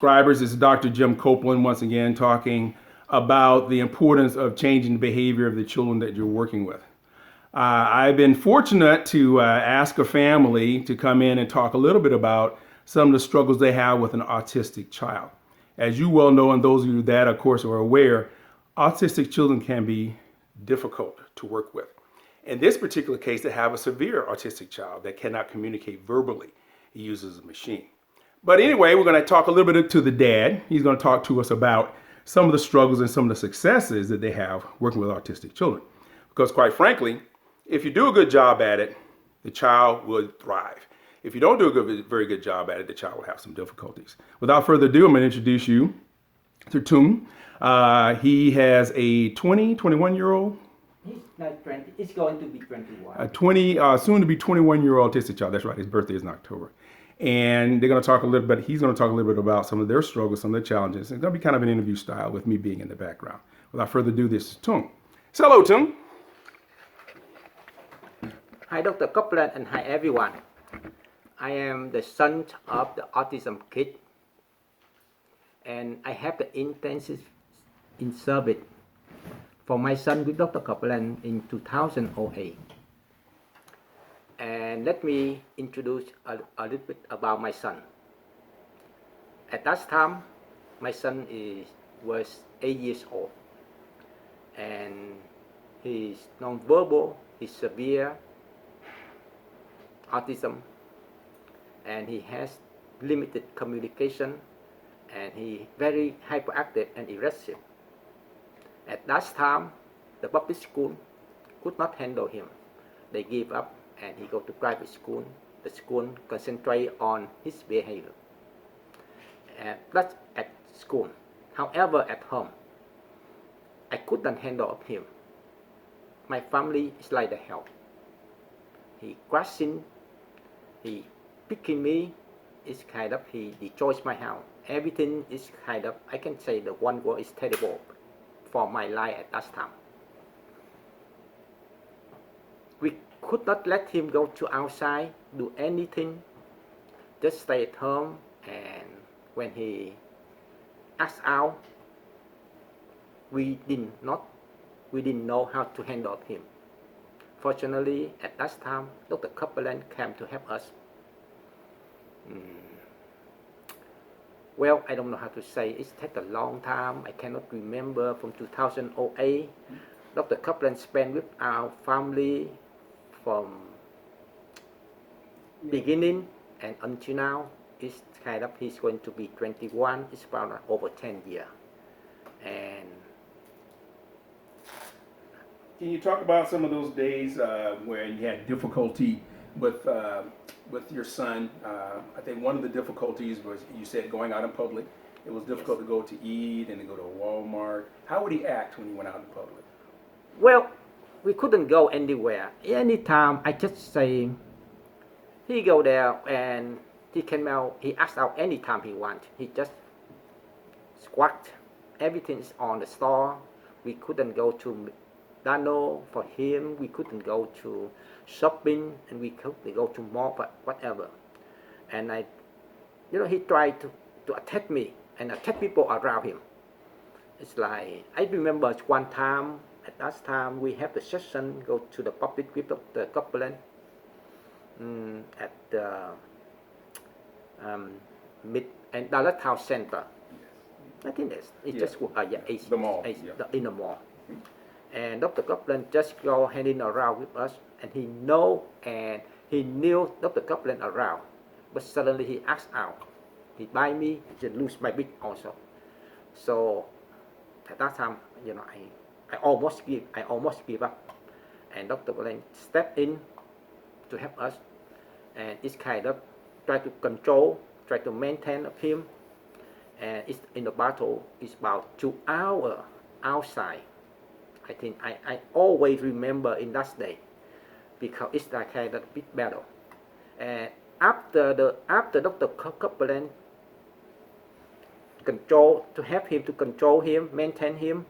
Subscribers, this is Dr. Jim Copeland once again talking about the importance of changing the behavior of the children that you're working with. I've been fortunate to ask a family to come in and talk a little bit about some of the struggles they have with an autistic child. As you well know, and those of you that, of course, are aware, autistic children can be difficult to work with. In this particular case, they have a severe autistic child that cannot communicate verbally. He uses a machine. But anyway, we're going to talk a little bit to the dad. He's going to talk to us about some of the struggles and some of the successes that they have working with autistic children. Because quite frankly, if you do a good job at it, the child will thrive. If you don't do a very good job at it, the child will have some difficulties. Without further ado, I'm going to introduce you to Tung. He has a 21-year-old. He's not 20. It's going to be 21. Soon to be 21-year-old autistic child. That's right. His birthday is in October. And they're going to talk a little bit, he's going to talk a little bit about some of their struggles, some of their challenges. It's going to be kind of an interview style with me being in the background. Without further ado, this is Tung. So hello, Tung. Hi, Dr. Copeland, and hi, everyone. I am the son of the autism kid, and I have the intensive in service for my son with Dr. Copeland in 2008. And let me introduce a little bit about my son. At that time, my son was 8 years old, and he's nonverbal, he's severe autism, and he has limited communication, and he very hyperactive and aggressive. At that time, the public school could not handle him. They gave up, and he go to private school. The school concentrate on his behavior. And that's at school. However, at home, I couldn't handle him. My family is like the hell. He crashing, he picking me. It's kind of, he destroys my house. Everything is kind of, I can say the one word is terrible for my life at that time. We could not let him go to outside, do anything, just stay at home, and when he asked out, we didn't know how to handle him. Fortunately, at that time, Dr. Copeland came to help us. Well, I don't know how to say. It takes a long time. I cannot remember. From 2008, Dr. Copeland spent with our family from beginning and until now. It's kind of, he's going to be 21. It's about over 10 years. And can you talk about some of those days where you had difficulty with your son? I think one of the difficulties was, you said, going out in public. It was difficult to go to eat and to go to Walmart. How would he act when he went out in public? Well, we couldn't go anywhere. Anytime, I just say, he go there and he came out, he asked out anytime he want. He just squat. Everything is on the store. We couldn't go to Dano for him. We couldn't go to shopping, and we couldn't go to mall, but whatever. And he tried to attack me and attack people around him. It's like, I remember one time, at that time, we have the session, go to the public with Dr. Copeland at the Mid and Dallas Town Center. I think it's just the mall. In the mall. And Dr. Copeland just go hanging around with us, and he knew Dr. Copeland around, but suddenly he asked out. He buy me, he lose my big also. So at that time, I almost give up, and Dr. Copeland stepped in to help us, and it's kind of try to control, try to maintain of him, and it's in the battle. It's about 2 hours outside. I think I always remember in that day, because it's like kind of big battle. And after Dr. Copeland to help him to control him, maintain him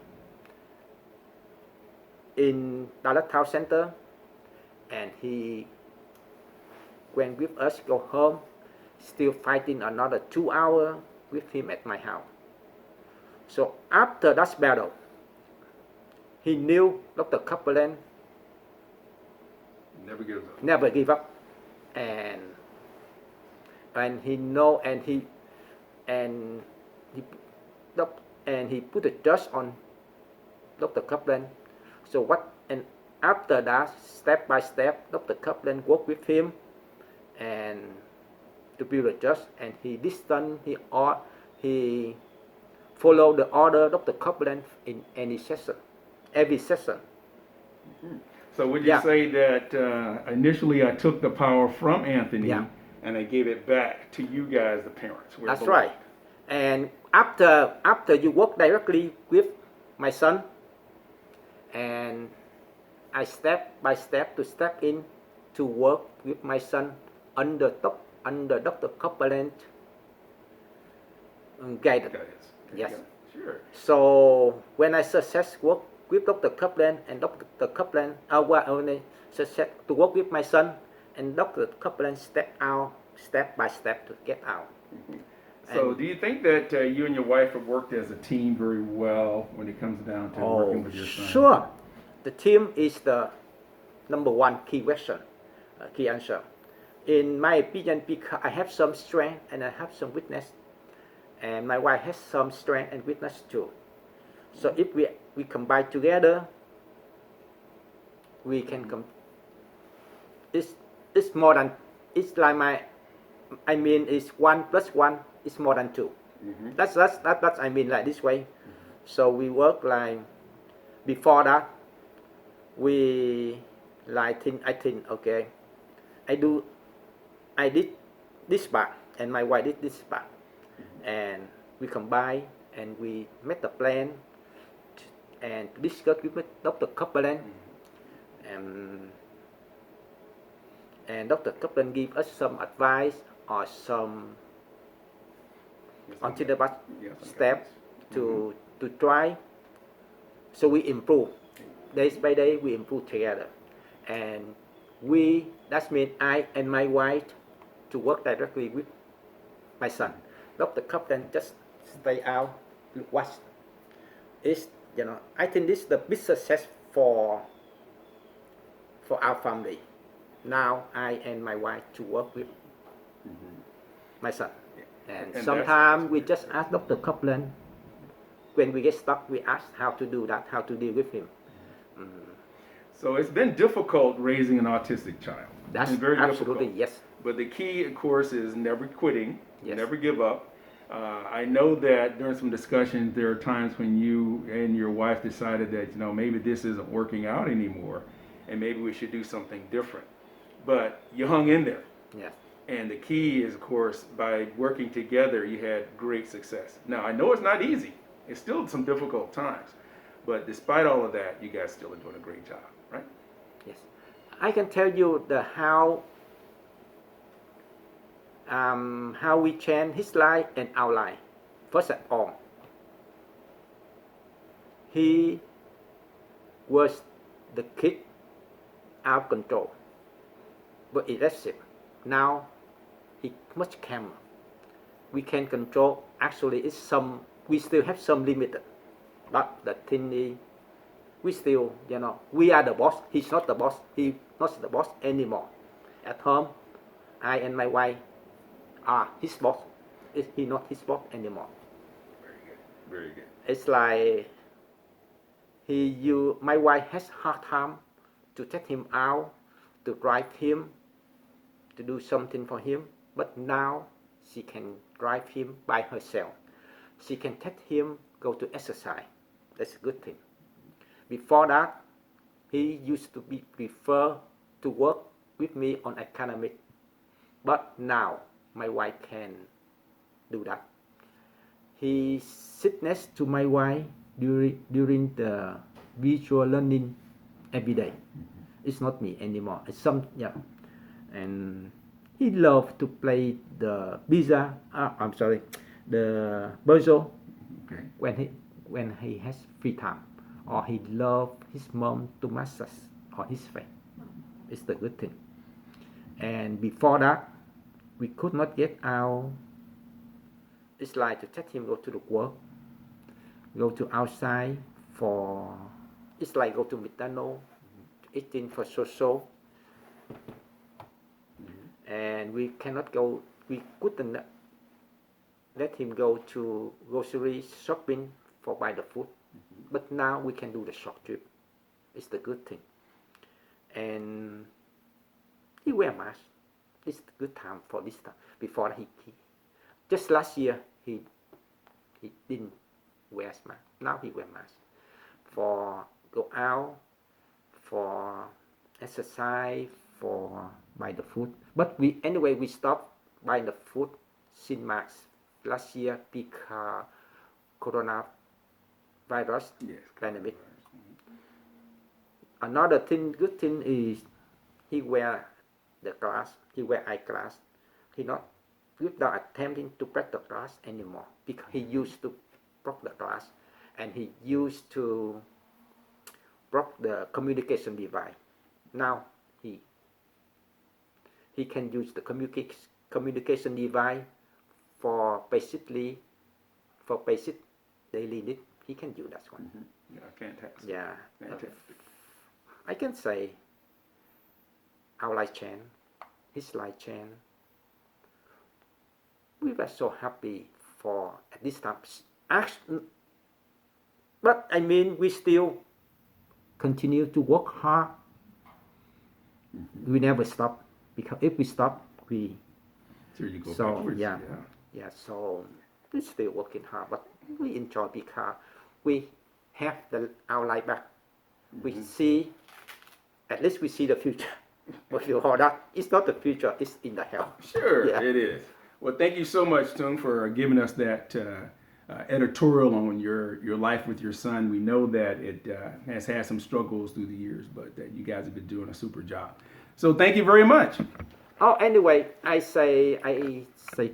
in Dallas Town Center, and he went with us go home, still fighting another 2 hours. with him at my house. So after that battle, he knew Dr. Copeland Never gives up. never give up, and he know and he and he and he put a trust on Dr. Copeland. So what and after that, step by step, Dr. Copeland worked with him and to build a trust, and he listened. He followed the order Dr. Copeland in any session, every session. So would you Yeah. say that initially I took the power from Anthony Yeah. and I gave it back to you guys, the parents? where it That's belonged? right. And after you work directly with my son, and I step by step to step in to work with my son under Dr. Copeland guidance. Guys. Yes. Sure. So when I success work with Dr. Copeland and Dr. Copeland, when I success to work with my son, and Dr. Copeland step out step by step to get out. So And- do you think that you and your wife have worked as a team very well when it comes down to working with your son? Sure. The team is the number one key question, key answer. In my opinion, because I have some strength and I have some weakness, and my wife has some strength and weakness too. So if we combine together, we can it's more than it's like it's 1 + 1 is more than 2. Mhm. That's I mean like this way. So we work like before that we like I think okay, I did this part and my wife did this part, and we combine and we made a plan and discuss with Dr. Copeland, and Dr. Copeland give us some advice or some until the Yeah, some step guidance. to try. So we improve day by day. We improve together, and that means I and my wife to work directly with my son. Dr. Copeland just stay out watch. Is I think this is the big success for our family. Now I and my wife to work with my son. And that's- sometimes we just ask Dr. Copeland, when we get stuck, we ask how to do that, how to deal with him. So it's been difficult raising an autistic child. That's It's very absolutely difficult. yes. But the key, of course, is never quitting, Yes. never give up. I know that during some discussions, there are times when you and your wife decided that, maybe this isn't working out anymore, and maybe we should do something different. But you hung in there. Yes. And the key is, of course, by working together, you had great success. Now, I know it's not easy. It's still some difficult times. But despite all of that, you guys still are doing a great job, right? Yes. I can tell you how we change his life and our life. First of all, he was the kid out of control, but aggressive. Now he much calmer. We can control. Actually, we still have some limited, but the thing is, we still, we are the boss. He's not the boss. He's not the boss anymore. At home, I and my wife are his boss. He's not his boss anymore. Very good. Very good. It's like my wife has hard time to take him out, to drive him, to do something for him. But now she can drive him by herself. She can take him go to exercise. That's a good thing. Before that, he used to prefer to work with me on academic. But now my wife can do that. He sit next to my wife during the visual learning every day. It's not me anymore. It's and he loved to play the the puzzle Okay. when he has free time, or he loved his mom to massage on his face. It's the good thing. And before that, we could not get out it's like to let him go to the work, go to outside for, it's like go to McDonald's, eating for social, and we cannot go, we couldn't let him go to grocery shopping for buy the food, but now we can do the short trip. It's the good thing. And he wear mask. It's a good time for this time. Before he just last year he didn't wear mask. Now he wear mask for go out, for exercise, for buy the food. But we anyway we stopped buying the food since March last year because coronavirus pandemic. Another thing, good thing is he wear the glass. He wear eyeglass. He not without attempting to break the glass anymore because he used to break the glass and he used to break the communication device. Now he can use the communication device for basic daily need. He can do that one. Yeah, fantastic. Yeah. Fantastic. I can say our life change, his life change. We were so happy for at this time. But I mean, we still continue to work hard. We never stop because if we stop, we. So you go So backwards. yeah. So we're still working hard, but we enjoy because we have our life back. We see, at least we see the future. But before that, it's not the future, it's in the hell. Sure, Yeah. it is. Well, thank you so much, Tung, for giving us that editorial on your life with your son. We know that it has had some struggles through the years, but that you guys have been doing a super job. So thank you very much. Oh, anyway, I say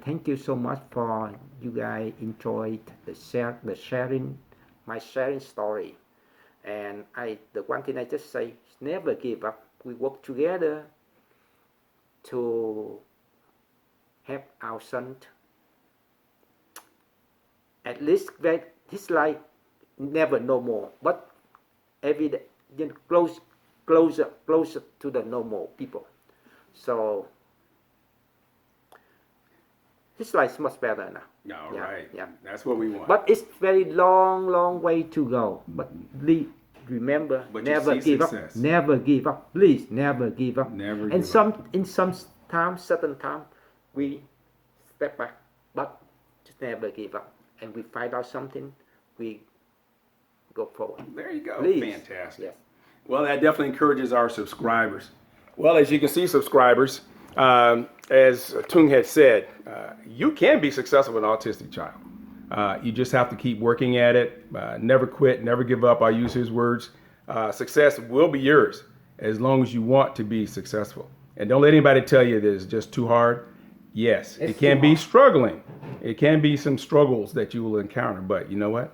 thank you so much for you guys enjoyed the sharing, my sharing story. And the one thing I just say is never give up. We work together to help our son. At least that his life never no more, but every day closer to the normal people. So his life is much better now. All right. Yeah. That's what we want. But it's very long way to go. But remember, But never you see give success. up. Never give up. Please, never give up. Never And give up. in some time, certain time, we step back, but just never give up. And we find out something, we go forward. There you go. Please. Fantastic. Yes. Well, that definitely encourages our subscribers. Well, as you can see, subscribers, as Tung had said, you can be successful with an autistic child. You just have to keep working at it, never quit, never give up. I use his words. Success will be yours as long as you want to be successful. And don't let anybody tell you that it's just too hard. Yes, It's it can too be hard. struggling. It can be some struggles that you will encounter, but you know what?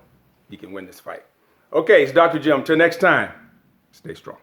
You can win this fight. Okay, it's Dr. Jim. Till next time, stay strong.